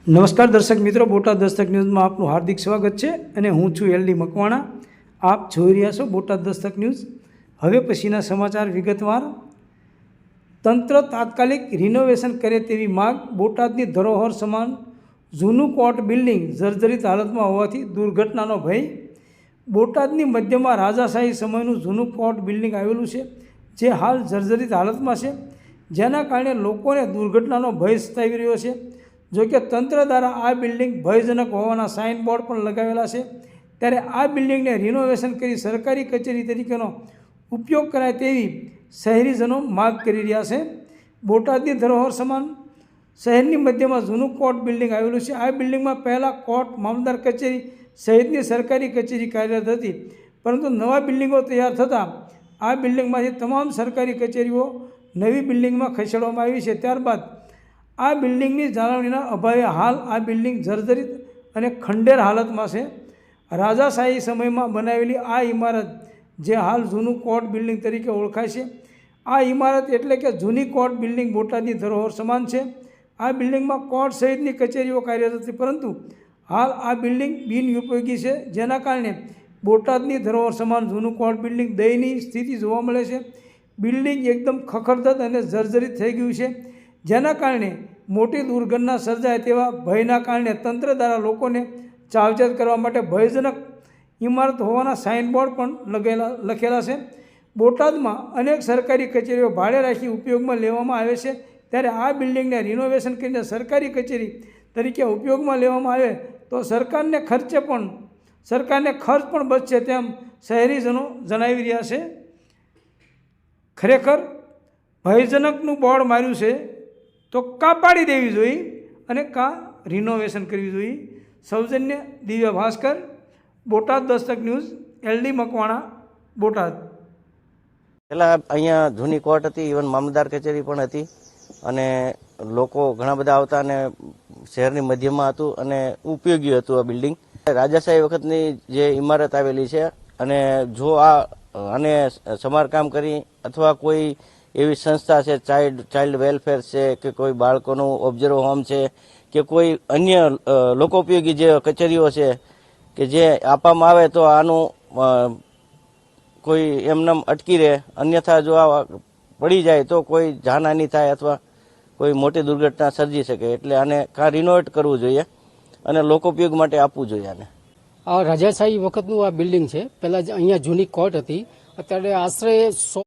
નમસ્કાર દર્શક મિત્રો, બોટાદ દસ્તક ન્યૂઝમાં આપનું હાર્દિક સ્વાગત છે અને હું છું એલડી મકવાણા. આપ જોઈ રહ્યા છો બોટાદ દસ્તક ન્યૂઝ. હવે પછીના સમાચાર વિગતવાર. તંત્ર તાત્કાલિક રિનોવેશન કરે તેવી માગ. બોટાદની ધરોહર સમાન જૂનું કોર્ટ બિલ્ડિંગ જર્જરિત હાલતમાં હોવાથી દુર્ઘટનાનો ભય. બોટાદની મધ્યમાં રાજાશાહી સમયનું જૂનું કોર્ટ બિલ્ડિંગ આવેલું છે, જે હાલ જર્જરિત હાલતમાં છે, જેના કારણે લોકોને દુર્ઘટનાનો ભય સતાવી રહ્યો છે. જોકે તંત્ર દ્વારા આ બિલ્ડિંગ ભયજનક હોવાના સાઇનબોર્ડ પણ લગાવેલા છે, ત્યારે આ બિલ્ડિંગને રિનોવેશન કરી સરકારી કચેરી તરીકેનો ઉપયોગ કરાય તેવી શહેરીજનો માગ કરી રહ્યા છે. બોટાદની ધરોહર સમાન શહેરની મધ્યમાં જૂનું કોર્ટ બિલ્ડિંગ આવેલું છે. આ બિલ્ડિંગમાં પહેલાં કોર્ટ, મામલતદાર કચેરી સહિતની સરકારી કચેરી કાર્યરત હતી, પરંતુ નવા બિલ્ડિંગો તૈયાર થતાં આ બિલ્ડિંગમાંથી તમામ સરકારી કચેરીઓ નવી બિલ્ડિંગમાં ખસેડવામાં આવી છે. ત્યારબાદ આ બિલ્ડિંગની જાળવણીના અભાવે હાલ આ બિલ્ડિંગ જર્જરિત અને ખંડેર હાલતમાં છે. રાજાશાહી સમયમાં બનાવેલી આ ઇમારત, જે હાલ જૂનું કોર્ટ બિલ્ડિંગ તરીકે ઓળખાય છે, આ ઇમારત એટલે કે જૂની કોર્ટ બિલ્ડિંગ બોટાદની ધરોહર સમાન છે. આ બિલ્ડિંગમાં કોર્ટ સહિતની કચેરીઓ કાર્યરત હતી, પરંતુ હાલ આ બિલ્ડિંગ બિનઉપયોગી છે, જેના કારણે બોટાદની ધરોહર સમાન જૂનું કોર્ટ બિલ્ડિંગ દયનીય સ્થિતિ જોવા મળે છે. બિલ્ડિંગ એકદમ ખખડધજ અને જર્જરિત થઈ ગયું છે, જેના કારણે મોટી દુર્ઘટના સર્જાય તેવા ભયના કારણે તંત્ર દ્વારા લોકોને સાવચેત કરવા માટે ભયજનક ઇમારત હોવાના સાઇનબોર્ડ પણ લખેલા છે. બોટાદમાં અનેક સરકારી કચેરીઓ ભાડે રાખી ઉપયોગમાં લેવામાં આવે છે, ત્યારે આ બિલ્ડિંગને રિનોવેશન કરીને સરકારી કચેરી તરીકે ઉપયોગમાં લેવામાં આવે તો સરકારને ખર્ચ પણ બચશે, તેમ શહેરીજનો જણાવી રહ્યા છે. ખરેખર ભયજનકનું બોર્ડ માર્યું છે તો કાં પાડી દેવી જોઈએ અને કાં રિનોવેશન કરવી જોઈએ. સૌજન્ય દિવ્ય ભાસ્કર, બોટાદ દસ્તક ન્યૂઝ, એલડી મકવાણા, બોટાદ. પહેલાં અહીંયા જૂની કોર્ટ હતી, ઇવન મામલતદાર કચેરી પણ હતી, અને લોકો ઘણા બધા આવતા અને શહેરની મધ્યમાં હતું અને ઉપયોગી હતું આ બિલ્ડિંગ. રાજાશાહી વખતની જે ઇમારત આવેલી છે, અને જો આને સમારકામ કરી અથવા કોઈ એવી સંસ્થા છે, ચાઇલ્ડ વેલફેર છે, કે કોઈ બાળકોનું ઓબ્ઝર્વ હોમ છે, કે કોઈ અન્ય લોકોપયોગી જે કચેરીઓ છે કે જે આપવામાં આવે તો આનું કોઈ એમનેમ અટકી રહે, અન્યથા જો આ પડી જાય તો કોઈ જાનહાનિ થાય અથવા કોઈ મોટી દુર્ઘટના સર્જી શકે. એટલે આને કાં રિનોવેટ કરવું જોઈએ અને લોકોપયોગ માટે આપવું જોઈએ. આને આ રાજાશાહી વખતનું આ બિલ્ડિંગ છે. પહેલાં અહીંયા જૂની કોર્ટ હતી, અત્યારે આશરે 100